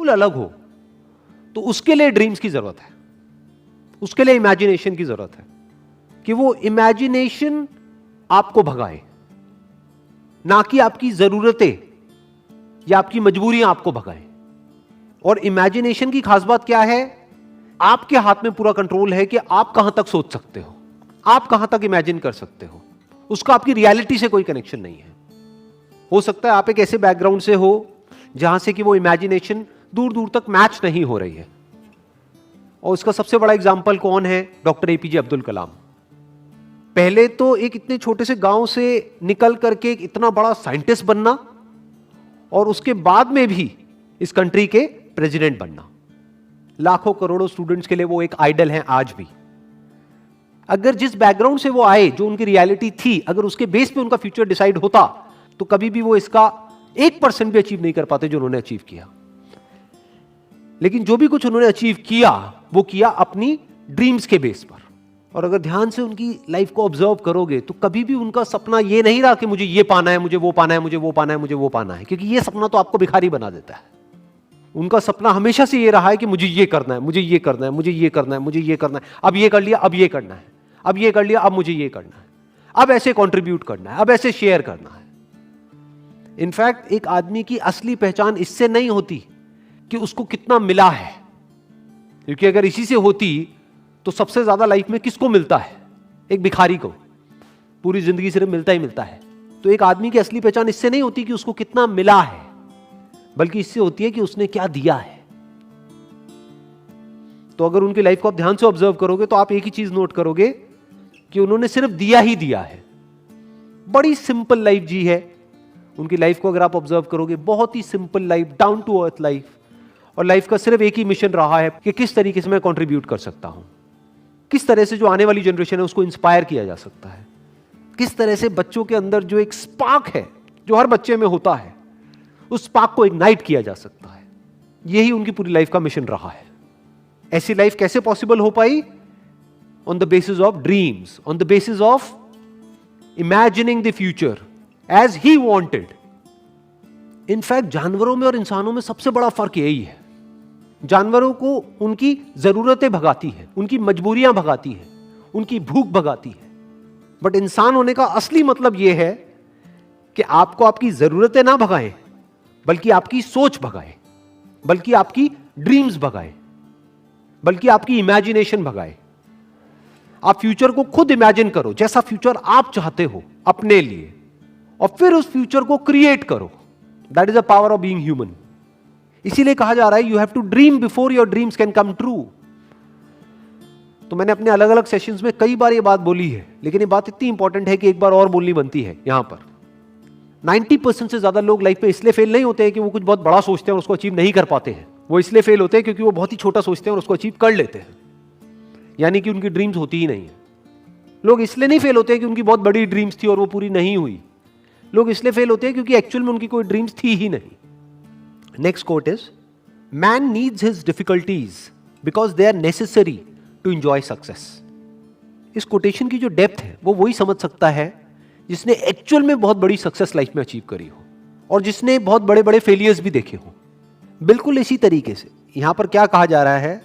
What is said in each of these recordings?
बिल्कुल अलग हो, तो उसके लिए ड्रीम्स की जरूरत है, उसके लिए इमेजिनेशन की जरूरत है कि वो इमेजिनेशन आपको भगाए, ना कि आपकी जरूरतें या आपकी मजबूरियां आपको भगाएं। और इमेजिनेशन की खास बात क्या है, आपके हाथ में पूरा कंट्रोल है कि आप कहां तक सोच सकते हो, आप कहां तक इमेजिन कर सकते हो। उसका आपकी रियलिटी से कोई कनेक्शन नहीं है। हो सकता है आप एक ऐसे बैकग्राउंड से हो जहां से कि वो इमेजिनेशन दूर दूर तक मैच नहीं हो रही है। और उसका सबसे बड़ा एग्जाम्पल कौन है? Doctor APJ Abdul Kalam. पहले तो एक इतने छोटे से गांव से निकल करके एक इतना बड़ा साइंटिस्ट बनना, और उसके बाद में भी इस कंट्री के प्रेसिडेंट बनना। लाखों करोड़ों स्टूडेंट्स के लिए वो एक आइडल हैं आज भी। अगर जिस बैकग्राउंड से वो आए, जो उनकी रियलिटी थी, अगर उसके बेस पे उनका फ्यूचर डिसाइड होता तो कभी भी वो इसका 1% भी अचीव नहीं कर पाते जो उन्होंने अचीव किया। लेकिन जो भी कुछ उन्होंने अचीव किया वो किया अपनी ड्रीम्स के बेस पर। और अगर ध्यान से उनकी लाइफ को ऑब्जर्व करोगे तो कभी भी उनका सपना ये नहीं रहा कि मुझे ये पाना है, मुझे वो पाना है, मुझे वो पाना है, मुझे वो पाना है, क्योंकि ये सपना तो आपको भिखारी बना देता है। उनका सपना हमेशा से ये रहा है कि मुझे ये करना है, मुझे ये करना है, मुझे ये करना है, मुझे ये करना है, अब ये कर लिया, अब ये करना है, अब ये कर लिया, अब मुझे ये करना है, अब ऐसे कंट्रीब्यूट करना है, अब ऐसे शेयर करना है। इनफैक्ट एक आदमी की असली पहचान इससे नहीं होती कि उसको कितना मिला है, क्योंकि अगर इसी से होती तो सबसे ज्यादा लाइफ में किसको मिलता है? एक भिखारी को। पूरी जिंदगी सिर्फ मिलता ही मिलता है। तो एक आदमी की असली पहचान इससे नहीं होती कि उसको कितना मिला है, बल्कि इससे होती है कि उसने क्या दिया है। तो अगर उनकी लाइफ को आप ध्यान से ऑब्जर्व करोगे तो आप एक ही चीज नोट करोगे कि उन्होंने सिर्फ दिया ही दिया है। बड़ी सिंपल लाइफ जी है उनकी लाइफ को अगर आप ऑब्जर्व करोगे, बहुत ही simple life, down to earth life. और लाइफ का सिर्फ एक ही मिशन रहा है कि किस तरीके से मैं कंट्रीब्यूट कर सकता हूं, किस तरह से जो आने वाली जनरेशन है उसको इंस्पायर किया जा सकता है, किस तरह से बच्चों के अंदर जो एक स्पार्क है जो हर बच्चे में होता है उस स्पार्क को इग्नाइट किया जा सकता है। यही उनकी पूरी लाइफ का मिशन रहा है। ऐसी लाइफ कैसे पॉसिबल हो पाई? On the basis of dreams, on the basis of imagining the future as he wanted. In fact जानवरों में और इंसानों में सबसे बड़ा फर्क यही है। जानवरों को उनकी जरूरतें भगाती है, उनकी मजबूरियां भगाती है, उनकी भूख भगाती है। बट इंसान होने का असली मतलब यह है कि आपको आपकी जरूरतें ना भगाएं, बल्कि आपकी सोच भगाए, बल्कि आपकी ड्रीम्स भगाए, बल्कि आपकी इमेजिनेशन भगाए। आप फ्यूचर को खुद इमेजिन करो, जैसा फ्यूचर आप चाहते हो अपने लिए, और फिर उस फ्यूचर को क्रिएट करो। That is the power of being human. इसीलिए कहा जा रहा है you have to dream before your dreams can come true. तो मैंने अपने अलग अलग सेशंस में कई बार ये बात बोली है, लेकिन ये बात इतनी इंपॉर्टेंट है कि एक बार और बोलनी बनती है यहां पर। 90% से ज्यादा लोग लाइफ में इसलिए फेल नहीं होते हैं कि वो कुछ बहुत बड़ा सोचते हैं और उसको अचीव नहीं कर पाते हैं। वो इसलिए फेल होते हैं क्योंकि वो बहुत ही छोटा सोचते हैं और उसको अचीव कर लेते हैं, यानी कि उनकी ड्रीम्स होती ही नहीं है। लोग इसलिए नहीं फेल होते हैं कि उनकी बहुत बड़ी ड्रीम्स थी और वो पूरी नहीं हुई। लोग इसलिए फेल होते हैं क्योंकि एक्चुअल में उनकी कोई ड्रीम्स थी ही नहीं। Next quote is, man needs his difficulties because they are necessary to enjoy success. इस कोटेशन की जो डेप्थ है वो वही समझ सकता है जिसने एक्चुअल में बहुत बड़ी सक्सेस लाइफ में अचीव करी हो और जिसने बहुत बड़े बड़े फेलियर्स भी देखे हो। बिल्कुल इसी तरीके से यहां पर क्या कहा जा रहा है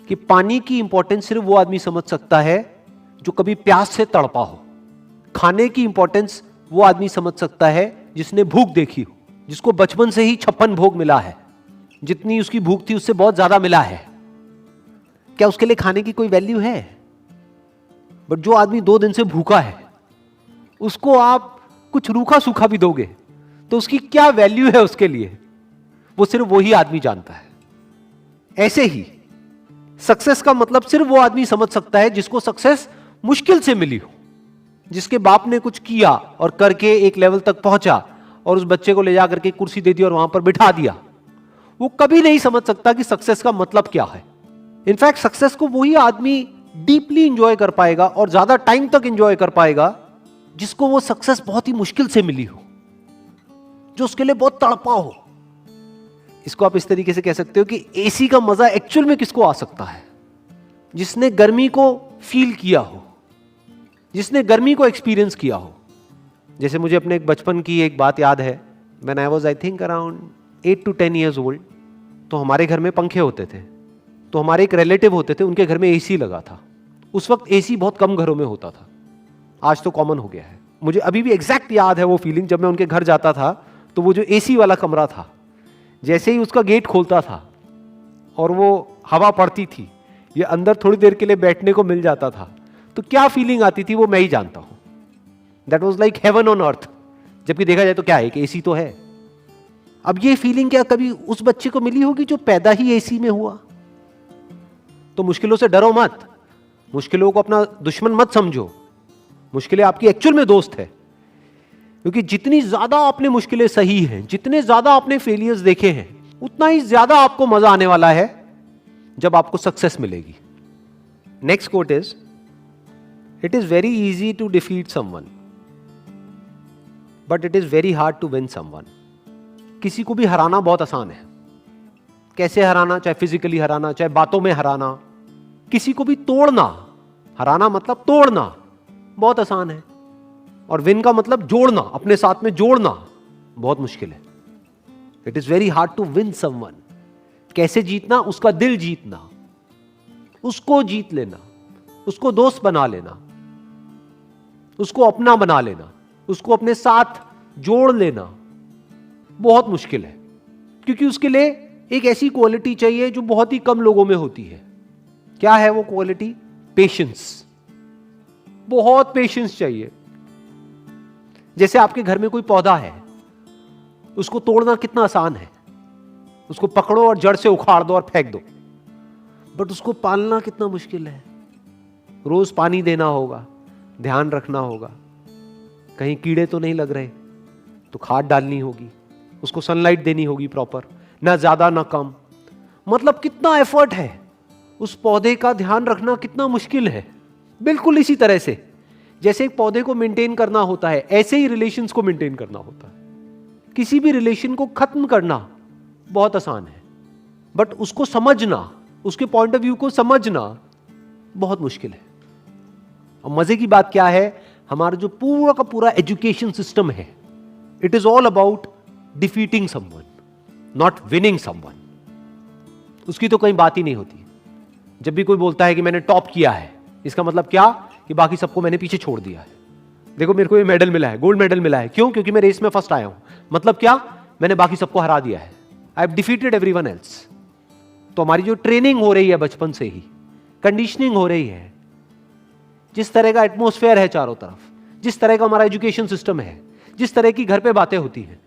कि पानी की इंपॉर्टेंस सिर्फ वो आदमी समझ सकता है जो कभी प्यास से तड़पा हो। खाने की इंपॉर्टेंस वो आदमी समझ सकता है जिसने भूख देखी हो, जिसको बचपन से ही 56 भोग मिला है, जितनी उसकी भूख थी उससे बहुत ज्यादा मिला है। क्या उसके लिए खाने की कोई वैल्यू है? बट जो आदमी 2 दिन से भूखा है उसको आप कुछ रूखा सूखा भी दोगे तो उसकी क्या वैल्यू है उसके लिए, वो सिर्फ वही आदमी जानता है। ऐसे ही सक्सेस का मतलब सिर्फ वो आदमी समझ सकता है जिसको सक्सेस मुश्किल से मिली हो, जिसके बाप ने कुछ किया और करके एक लेवल तक पहुंचा और उस बच्चे को ले जाकर के कुर्सी दे दी और वहां पर बिठा दिया। वो कभी नहीं समझ सकता कि सक्सेस का मतलब क्या है। इनफैक्ट सक्सेस को वही आदमी डीपली इंजॉय कर पाएगा और ज्यादा टाइम तक इंजॉय कर पाएगा जिसको वो सक्सेस बहुत ही मुश्किल से मिली हो, जो उसके लिए बहुत तड़पा हो। इसको आप इस तरीके से कह सकते हो कि एसी का मजा एक्चुअल में किसको आ सकता है? जिसने गर्मी को फील किया हो, जिसने गर्मी को एक्सपीरियंस किया हो। जैसे मुझे अपने एक बचपन की एक बात याद है। When I was I think around 8 to 10 years old, तो हमारे घर में पंखे होते थे, तो हमारे एक रिलेटिव होते थे, उनके घर में एसी लगा था। उस वक्त एसी बहुत कम घरों में होता था, आज तो कॉमन हो गया है। मुझे अभी भी एग्जैक्ट याद है वो फीलिंग, जब मैं उनके घर जाता था तो वो जो एसी वाला कमरा था, जैसे ही उसका गेट खोलता था और वो हवा पड़ती थी, ये अंदर थोड़ी देर के लिए बैठने को मिल जाता था, तो क्या फीलिंग आती थी वो मैं ही जानता हूं। That was like heaven on earth. जबकि देखा जाए तो क्या है कि एसी तो है। अब ये फीलिंग क्या कभी उस बच्चे को मिली होगी जो पैदा ही एसी में हुआ? तो मुश्किलों से डरो मत, मुश्किलों को अपना दुश्मन मत समझो, मुश्किलें आपकी एक्चुअल में दोस्त है। क्योंकि जितनी ज्यादा आपने मुश्किलें सही हैं, जितने ज्यादा आपने फेलियर्स देखे हैं, उतना ही ज्यादा आपको मजा आने वाला है जब आपको सक्सेस मिलेगी। Next quote is, it is very easy to defeat someone but it is very hard to win someone. किसी को भी हराना बहुत आसान है। कैसे हराना? चाहे फिजिकली हराना, चाहे बातों में हराना। किसी को भी तोड़ना, हराना मतलब तोड़ना, बहुत आसान है। और विन का मतलब जोड़ना, अपने साथ में जोड़ना बहुत मुश्किल है। It is very hard to win someone. कैसे जीतना? उसका दिल जीतना, उसको जीत लेना, उसको दोस्त बना लेना, उसको अपना बना लेना, उसको अपने साथ जोड़ लेना बहुत मुश्किल है। क्योंकि उसके लिए एक ऐसी क्वालिटी चाहिए जो बहुत ही कम लोगों में होती है। क्या है वो क्वालिटी? पेशेंस। बहुत पेशेंस चाहिए। जैसे आपके घर में कोई पौधा है, उसको तोड़ना कितना आसान है, उसको पकड़ो और जड़ से उखाड़ दो और फेंक दो। बट उसको पालना कितना मुश्किल है। रोज पानी देना होगा, ध्यान रखना होगा, कहीं कीड़े तो नहीं लग रहे, तो खाद डालनी होगी, उसको सनलाइट देनी होगी प्रॉपर, ना ज्यादा ना कम। मतलब कितना एफर्ट है। उस पौधे का ध्यान रखना कितना मुश्किल है। बिल्कुल इसी तरह से जैसे एक पौधे को मेंटेन करना होता है, ऐसे ही रिलेशंस को मेंटेन करना होता है। किसी भी रिलेशन को खत्म करना बहुत आसान है, बट उसको समझना, उसके पॉइंट ऑफ व्यू को समझना बहुत मुश्किल है। और मजे की बात क्या है, हमारा जो पूरा का पूरा एजुकेशन सिस्टम है, it is all about defeating someone, not winning someone. उसकी तो कहीं बात ही नहीं होती। जब भी कोई बोलता है कि मैंने टॉप किया है, इसका मतलब क्या? कि बाकी सबको मैंने पीछे छोड़ दिया है। देखो मेरे को ये मेडल मिला है, गोल्ड मेडल मिला है। क्यों? क्योंकि मैं रेस में फर्स्ट आया हूं। मतलब क्या? मैंने बाकी सबको हरा दिया है। I have defeated everyone else. तो हमारी जो ट्रेनिंग हो रही है बचपन से ही, कंडीशनिंग हो रही है, जिस तरह का एटमॉस्फेयर है चारों तरफ, जिस तरह का हमारा एजुकेशन सिस्टम है, जिस तरह की घर पे बातें होती हैं,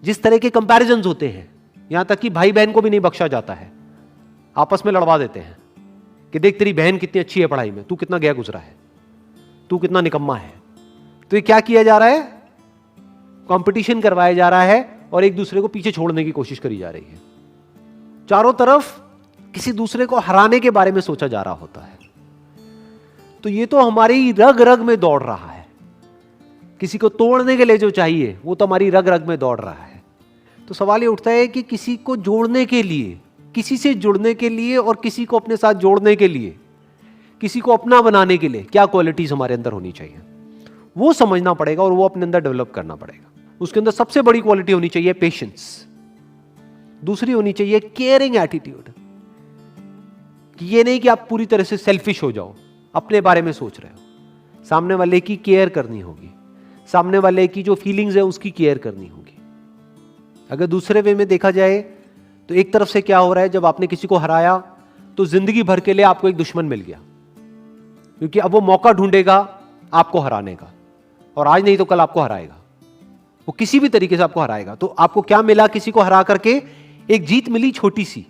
जिस तरह के कंपैरिजंस होते हैं, यहां तक कि भाई बहन को भी नहीं बख्शा जाता है, आपस में लड़वा देते हैं कि देख तेरी बहन कितनी अच्छी है पढ़ाई में, तू कितना गया गुजरा है, तू कितना निकम्मा है। तो ये क्या किया जा रहा है? कंपटीशन करवाया जा रहा है और एक दूसरे को पीछे छोड़ने की कोशिश करी जा रही है। चारों तरफ किसी दूसरे को हराने के बारे में सोचा जा रहा होता है। तो ये तो हमारी रग रग में दौड़ रहा है। किसी को तोड़ने के लिए जो चाहिए वो तो हमारी रग रग में दौड़ रहा है। तो सवाल ये उठता है कि किसी को जोड़ने के लिए, किसी से जुड़ने के लिए और किसी को अपने साथ जोड़ने के लिए, किसी को अपना बनाने के लिए क्या क्वालिटीज हमारे अंदर होनी चाहिए, वो समझना पड़ेगा और वो अपने अंदर डेवलप करना पड़ेगा। उसके अंदर सबसे बड़ी क्वालिटी होनी चाहिए पेशेंस। दूसरी होनी चाहिए केयरिंग एटीट्यूड। कि ये नहीं कि आप पूरी तरह से सेल्फिश हो जाओ, अपने बारे में सोच रहे हो। सामने वाले की केयर करनी होगी, सामने वाले की जो फीलिंग्स है उसकी केयर करनी होगी। अगर दूसरे वे में देखा जाए तो एक तरफ से क्या हो रहा है, जब आपने किसी को हराया तो जिंदगी भर के लिए आपको एक दुश्मन मिल गया, क्योंकि अब वो मौका ढूंढेगा आपको हराने का, और आज नहीं तो कल आपको हराएगा। वो किसी भी तरीके से आपको हराएगा। तो आपको क्या मिला? किसी को हरा करके एक जीत मिली छोटी सी,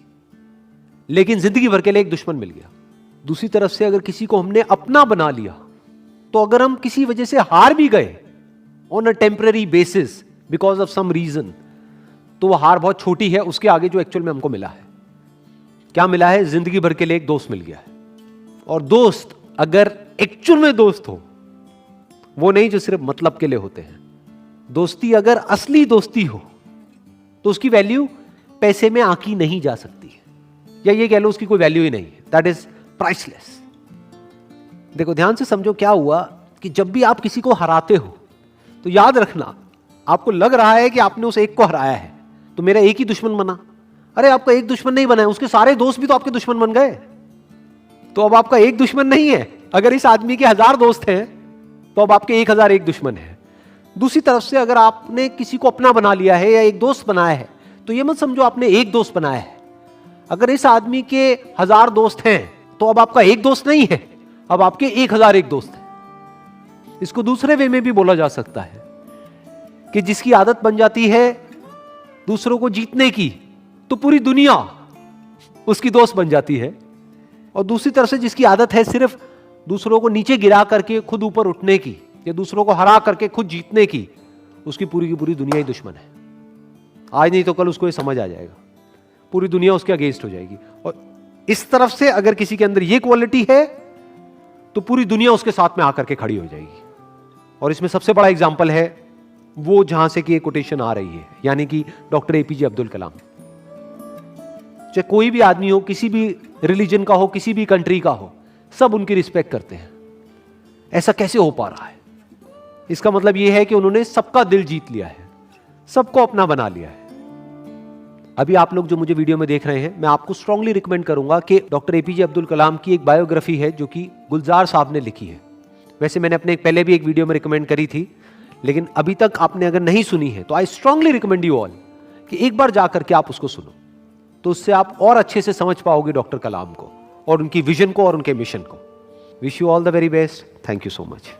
लेकिन जिंदगी भर के लिए एक दुश्मन मिल गया। दूसरी तरफ से अगर किसी को हमने अपना बना लिया, तो अगर हम किसी वजह से हार भी गए on a temporary basis because of some reason, तो वो हार बहुत छोटी है उसके आगे जो एक्चुअल में हमको मिला है। क्या मिला है? जिंदगी भर के लिए एक दोस्त मिल गया है। और दोस्त अगर एक्चुअल में दोस्त हो, वो नहीं जो सिर्फ मतलब के लिए होते हैं। दोस्ती अगर असली दोस्ती हो तो उसकी वैल्यू पैसे में आंकी नहीं जा सकती है, या ये कह लो उसकी कोई वैल्यू ही नहीं है। That is priceless. देखो ध्यान से समझो क्या हुआ कि जब भी आप किसी को हराते हो तो याद रखना, आपको लग रहा है कि आपने उस एक को हराया है तो मेरा एक ही दुश्मन बना। अरे आपका एक दुश्मन नहीं बना है, उसके सारे दोस्त भी तो आपके दुश्मन बन गए। तो अब आपका एक दुश्मन नहीं है। अगर इस आदमी के 1000 दोस्त हैं तो अब आपके 1001 दुश्मन है। दूसरी तरफ से अगर आपने किसी को अपना बना लिया है या एक दोस्त बनाया है, तो यह मत समझो आपने एक दोस्त बनाया है। अगर इस आदमी के 1000 दोस्त हैं तो अब आपका एक दोस्त नहीं है, अब आपके 1001 दोस्त हैं। इसको दूसरे वे में भी बोला जा सकता है कि जिसकी आदत बन जाती है दूसरों को जीतने की, तो पूरी दुनिया उसकी दोस्त बन जाती है। और दूसरी तरफ से जिसकी आदत है सिर्फ दूसरों को नीचे गिरा करके खुद ऊपर उठने की, या दूसरों को हरा करके खुद जीतने की, उसकी पूरी की पूरी दुनिया ही दुश्मन है। आज नहीं तो कल उसको ये समझ आ जाएगा, पूरी दुनिया उसके अगेंस्ट हो जाएगी। और इस तरफ से अगर किसी के अंदर ये क्वालिटी है तो पूरी दुनिया उसके साथ में आकर के खड़ी हो जाएगी। और इसमें सबसे बड़ा एग्जाम्पल है वो जहां से कि ये कोटेशन आ रही है, यानी कि डॉक्टर एपीजे अब्दुल कलाम। चाहे कोई भी आदमी हो, किसी भी रिलीजन का हो, किसी भी कंट्री का हो, सब उनकी रिस्पेक्ट करते हैं। ऐसा कैसे हो पा रहा है? इसका मतलब यह है कि उन्होंने सबका दिल जीत लिया है, सबको अपना बना लिया है। अभी आप लोग जो मुझे वीडियो में देख रहे हैं, मैं आपको स्ट्रांगली रिकमेंड करूंगा कि डॉक्टर एपीजे अब्दुल कलाम की एक बायोग्राफी है जो कि गुलजार साहब ने लिखी है। वैसे मैंने अपने पहले भी एक वीडियो में रिकमेंड करी थी, लेकिन अभी तक आपने अगर नहीं सुनी है तो I strongly recommend you all कि एक बार जाकर के आप उसको सुनो, तो उससे आप और अच्छे से समझ पाओगे डॉक्टर कलाम को और उनकी विजन को और उनके मिशन को। Wish you all the very best. Thank you so much.